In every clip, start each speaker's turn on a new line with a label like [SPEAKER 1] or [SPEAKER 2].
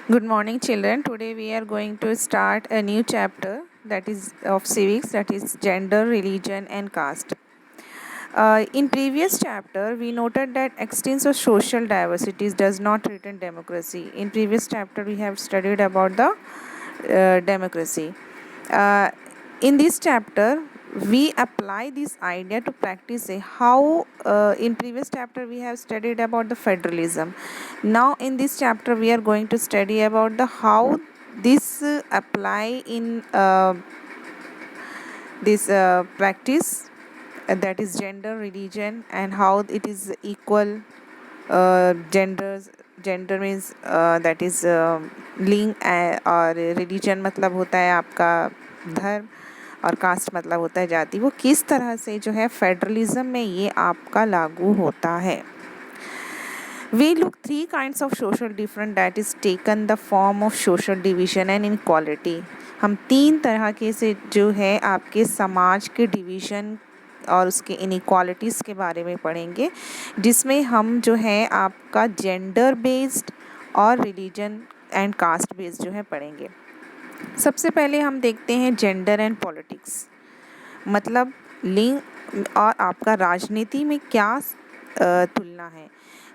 [SPEAKER 1] Good morning, children. Today we are going to start a new chapter that is of civics, that is gender, religion, and caste. In previous chapter, we noted that extensive social diversities does not threaten democracy. In previous chapter, we have studied about the democracy. Uh, in this chapter, we apply this idea to practice how in previous chapter we have studied about the federalism. Now in this chapter we are going to study about the how this apply in this practice, that is gender, religion, and how it is equal genders. Gender means that is लिंग, और religion मतलब होता है आपका धर्म, और cast मतलब होता है जाति। वो किस तरह से जो है फेडरलिज्म में ये आपका लागू होता है। We look three kinds of social difference that is taken the form of social division and inequality. हम तीन तरह के से जो है आपके समाज के डिवीज़न और उसके इनइक्वालिटीज़ के बारे में पढ़ेंगे, जिसमें हम जो है आपका जेंडर बेस्ड और रिलीजन एंड कास्ट बेस्ड जो है पढ़ेंगे। सबसे पहले हम देखते हैं जेंडर एंड पॉलिटिक्स, मतलब लिंग और आपका राजनीति में क्या तुलना है,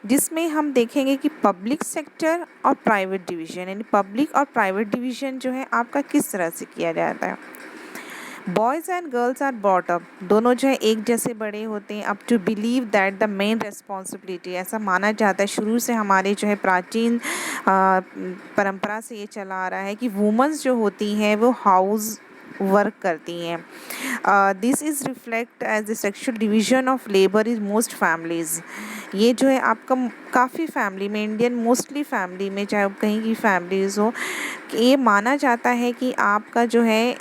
[SPEAKER 1] जिसमें हम देखेंगे कि पब्लिक सेक्टर और प्राइवेट डिवीज़न, यानी पब्लिक और प्राइवेट डिवीज़न जो है आपका किस तरह से किया जाता है। Boys and girls are brought up, दोनों जो है एक जैसे बड़े होते हैं, up to believe that the main responsibility, ऐसा माना जाता है, शुरू से हमारे जो है प्राचीन परंपरा से ये चला आ रहा है कि वुमेन्स जो होती हैं वो हाउस वर्क करती हैं। This is reflect as the sexual division of labour is most families. ये जो है आपका काफ़ी फैमिली में, इंडियन मोस्टली फैमिली में, चाहे कहीं की फैमिलीज़ हो, ये माना जाता है कि आपका जो है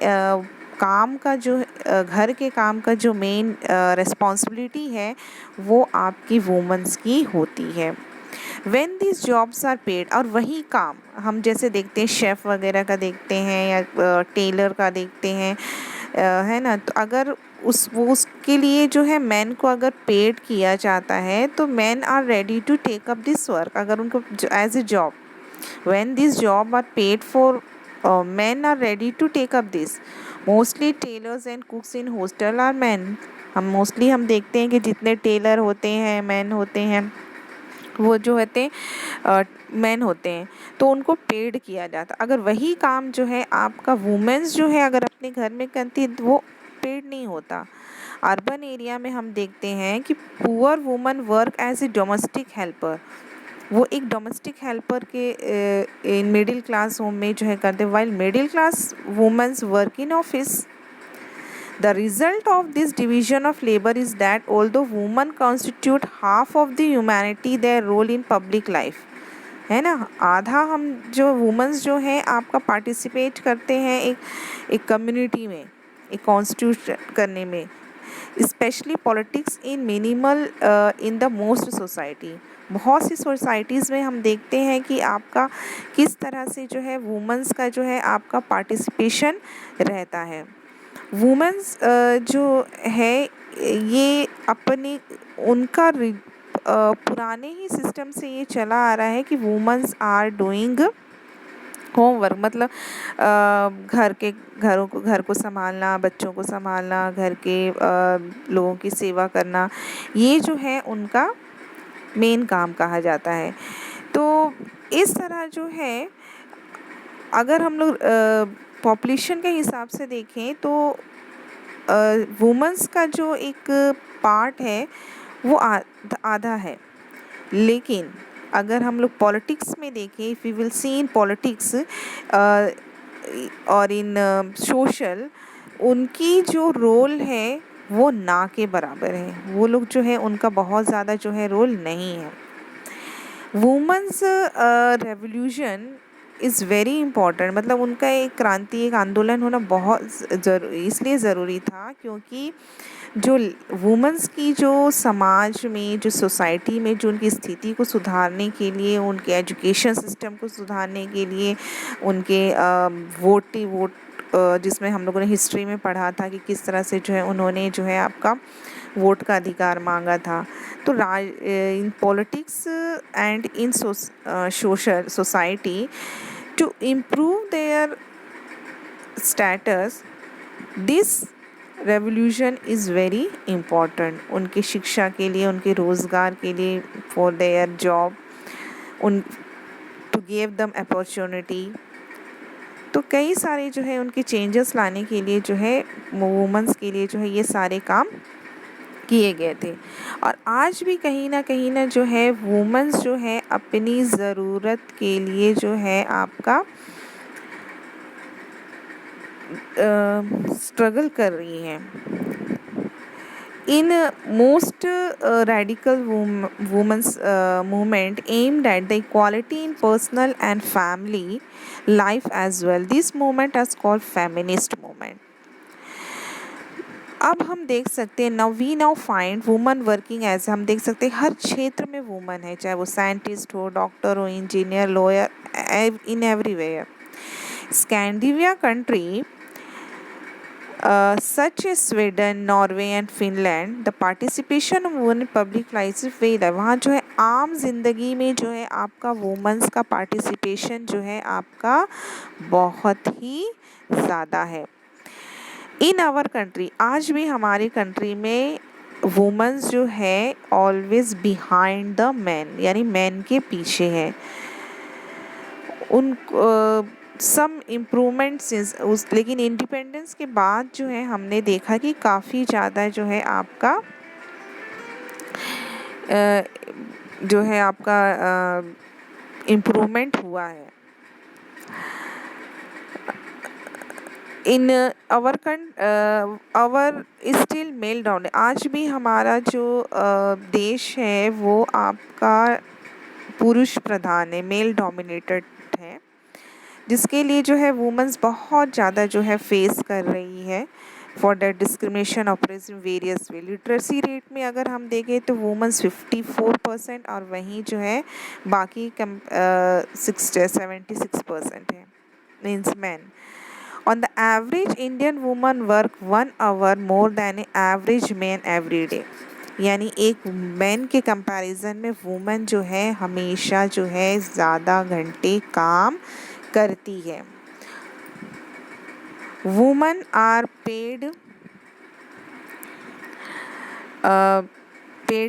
[SPEAKER 1] काम का जो घर के काम का जो मेन रिस्पॉन्सिबिलिटी है वो आपकी वुमेन्स की होती है। When this jobs are paid, और वही काम हम जैसे देखते हैं शेफ़ वगैरह का देखते हैं या टेलर का देखते हैं, है ना, तो अगर उसके लिए जो है मैन को अगर पेड किया जाता है तो man are ready to take up this work, अगर उनको as a job, when this job are paid for, men are ready to take up this. Mostly tailors and cooks in hostel are men. हम देखते हैं कि जितने Taylor होते हैं, man होते हैं, वो जो होते हैं मैन होते हैं, तो उनको पेड किया जाता। अगर वही काम जो है आपका वुमेन्स जो है अगर अपने घर में करती है तो वो पेड नहीं होता। अर्बन एरिया में हम देखते हैं कि poor woman work as a domestic helper, वो एक डोमेस्टिक हेल्पर के इन मिडिल क्लास होम में जो है करते, while middle class women's work in office. The result of this division of labor is that although women constitute half of the humanity, their role in public life, है ना, आधा हम जो women's जो हैं आपका पार्टिसिपेट करते हैं एक कम्युनिटी में, एक कॉन्स्टिट्यूट करने में, specially politics in minimal in the most society. बहुत सी सोसाइटीज़ में हम देखते हैं कि आपका किस तरह से जो है वुमेन्स का जो है आपका पार्टिसिपेशन रहता है। वुमेन्स जो है ये अपनी उनका पुराने ही सिस्टम से ये चला आ रहा है कि वुमेन्स आर डूइंग होमवर्क, मतलब घर को संभालना, बच्चों को संभालना, घर के लोगों की सेवा करना, ये जो है उनका मेन काम कहा जाता है। तो इस तरह जो है अगर हम लोग पॉपुलेशन के हिसाब से देखें तो वुमेन्स का जो एक पार्ट है वो आधा है, लेकिन अगर हम लोग पॉलिटिक्स में देखें, if we will see in politics और इन सोशल, उनकी जो रोल है वो ना के बराबर है, वो लोग जो है उनका बहुत ज़्यादा जो है रोल नहीं है। Women's revolution is very important, मतलब उनका एक क्रांति, एक आंदोलन होना बहुत इसलिए ज़रूरी था क्योंकि जो वुमेन्स की जो समाज में, जो सोसाइटी में जो उनकी स्थिति को सुधारने के लिए, उनके एजुकेशन सिस्टम को सुधारने के लिए, उनके वोट जिसमें हम लोगों ने हिस्ट्री में पढ़ा था कि किस तरह से जो है उन्होंने जो है आपका वोट का अधिकार मांगा था। तो in politics and in social society To improve their status, this revolution is very important. उनकी शिक्षा के लिए, उनके रोज़गार के लिए, for their job, उन to give them opportunity. तो कई सारे जो है उनके चेंजेस लाने के लिए जो है वुमेन्स के लिए जो है ये सारे काम किए गए थे। और आज भी कहीं ना जो है वुमेन्स जो है अपनी ज़रूरत के लिए जो है आपका स्ट्रगल कर रही हैं। In most radical women's movement aimed at the equality in personal and family life as well. This movement is called feminist movement. अब हम देख सकते हैं we now find woman working as, हम देख सकते हैं हर क्षेत्र में वुमन है, चाहे वो साइंटिस्ट हो, डॉक्टर हो, engineer, lawyer, in everywhere. Scandinavia country such as Sweden, Norway and Finland, the participation of women in public life is very high. वहाँ जो है आम जिंदगी में जो है आपका वुमेन्स का पार्टिसिपेशन जो है आपका बहुत ही ज़्यादा है. इन आवर कंट्री, आज भी हमारी कंट्री में वुमेन्स जो है ऑलवेज बिहाइंड द मैन, यानी मैन के पीछे है. उन सम इम्प्रूवमेंट्स लेकिन इंडिपेंडेंस के बाद जो है हमने देखा कि काफ़ी ज़्यादा जो है आपका इम्प्रूवमेंट हुआ है. In our still male down, आज भी हमारा जो देश है वो आपका पुरुष प्रधान है, मेल डोमिनेटेड है, जिसके लिए जो है वुमेन्स बहुत ज़्यादा जो है फेस कर रही है for the discrimination operation various way. Literacy rate में अगर हम देखें तो वुमेन्स 54% और वहीं जो है बाकी 76% है, means man. On the average, Indian women work 1 hour more than an average man every day. यानी एक मैन के कंपैरिजन में वुमेन जो है हमेशा जो है ज़्यादा घंटे काम करती है. Women are paid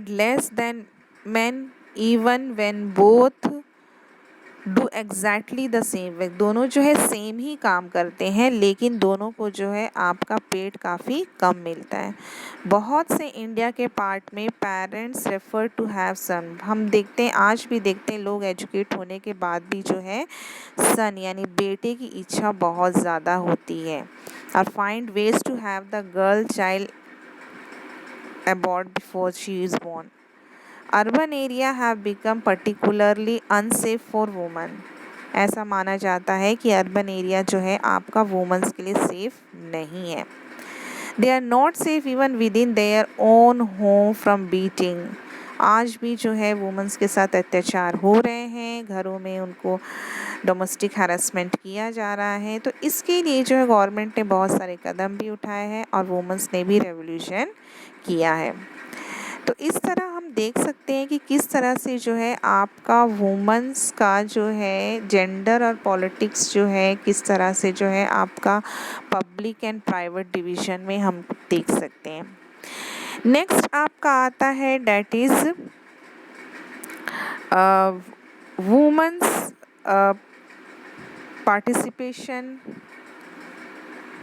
[SPEAKER 1] less than man even when both do exactly the same work. दोनों जो है सेम ही काम करते हैं लेकिन दोनों को जो है आपका पेड काफ़ी कम मिलता है. बहुत से इंडिया के पार्ट में पेरेंट्स रेफर टू हैव सन, हम देखते हैं आज भी देखते हैं लोग एजुकेट होने के बाद भी जो है सन यानी बेटे की इच्छा बहुत ज़्यादा होती है. और find ways to have the girl child aborted before she is born. Urban area have become particularly unsafe for women. ऐसा माना जाता है कि अर्बन एरिया जो है आपका वुमेन्स के लिए सेफ नहीं है. They are not safe even with in their own home from beating. आज भी जो है वुमेन्स के साथ अत्याचार हो रहे हैं, घरों में उनको डोमेस्टिक हैरेसमेंट किया जा रहा है. तो इसके लिए जो है गवर्नमेंट ने बहुत सारे कदम भी उठाए हैं और वुमेन्स ने भी रेवोल्यूशन किया है. तो इस तरह हम देख सकते हैं कि किस तरह से जो है आपका वुमेन्स का जो है जेंडर और पॉलिटिक्स जो है किस तरह से जो है आपका पब्लिक एंड प्राइवेट डिवीज़न में हम देख सकते हैं. नेक्स्ट आपका आता है that is women's participation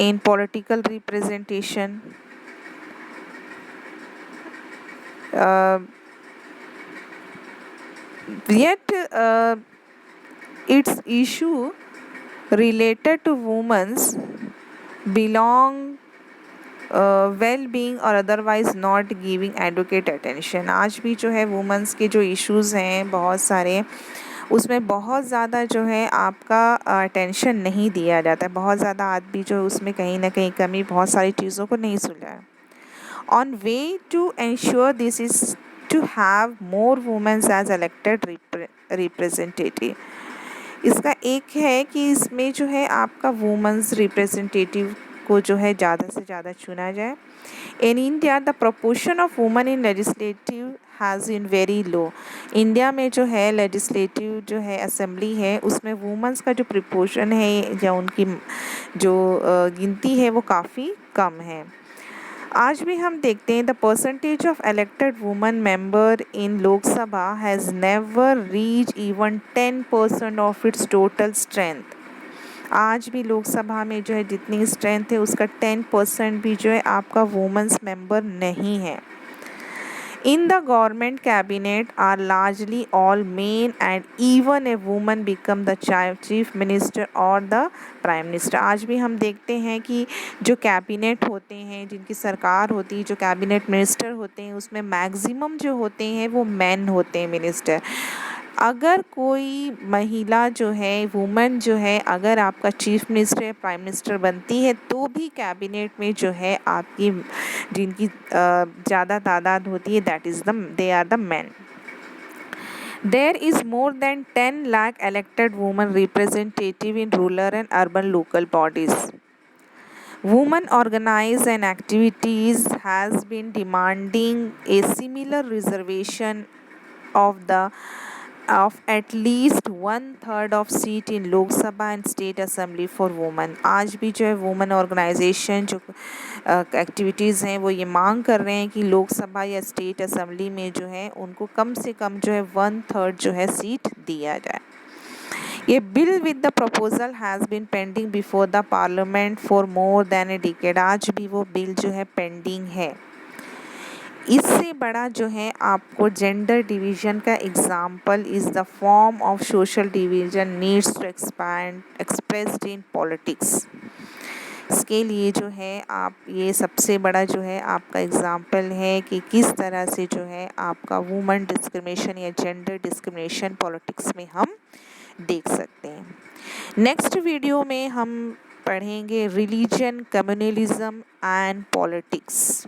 [SPEAKER 1] in political representation. Yet its issue related to women's belong well-being or otherwise not giving adequate attention. आज भी जो है वुमेन्स के जो इश्यूज़ हैं बहुत सारे, उसमें बहुत ज़्यादा जो है आपका अटेंशन नहीं दिया जाता है. बहुत ज़्यादा आदमी जो है उसमें कहीं ना कहीं कमी बहुत सारी चीज़ों को नहीं सुलझा है. On way to ensure this is to have more women as elected representative. इसका एक है कि इसमें जो है आपका वुमेन्स रिप्रेजेंटेटिव को जो है ज़्यादा से ज़्यादा चुना जाए. In India, the proportion of women in legislative has been very low. India में जो है लेजिस्लेटिव जो है असेंबली है उसमें वुमेंस का जो प्रिपोर्शन है या उनकी जो गिनती है वो काफ़ी कम है। आज भी हम देखते हैं the percentage of elected women member in Lok Sabha has never reach even 10% of its total strength. आज भी लोकसभा में जो है जितनी स्ट्रेंथ है उसका 10% भी जो है आपका वुमेन्स मेंबर नहीं है। In the government cabinet are largely all men and even a woman become the chief minister or the prime minister। आज भी हम देखते हैं कि जो कैबिनेट होते हैं जिनकी सरकार होती है जो कैबिनेट मिनिस्टर होते हैं उसमें मैक्सिमम जो होते हैं वो मेन होते हैं मिनिस्टर। अगर कोई महिला जो है वुमन जो है अगर आपका चीफ मिनिस्टर या प्राइम मिनिस्टर बनती है तो भी कैबिनेट में जो है आपकी जिनकी ज़्यादा तादाद होती है that is the they are the man. There is more than 10 lakh elected women representative in rural and urban local bodies. Women organize and activities has been demanding a similar reservation of the of at least 1/3 of seat in Lok Sabha and State Assembly for women। आज भी जो है women organisation जो activities हैं वो ये मांग कर रहे हैं कि लोकसभा या स्टेट असेंबली में जो है उनको कम से कम जो है 1/3 जो है सीट दिया जाए। ये bill with the proposal has been pending before the parliament for more than a decade. आज भी वो बिल जो है पेंडिंग है। इससे बड़ा जो है आपको जेंडर डिवीजन का example is the form of social division needs to expand expressed in politics. इसके लिए जो है आप ये सबसे बड़ा जो है आपका एग्जाम्पल है कि किस तरह से जो है आपका वुमेन डिस्क्रिमिनेशन या जेंडर डिस्क्रिमिनेशन पॉलिटिक्स में हम देख सकते हैं। नेक्स्ट वीडियो में हम पढ़ेंगे रिलीजन कम्युनलिज्म एंड पॉलिटिक्स।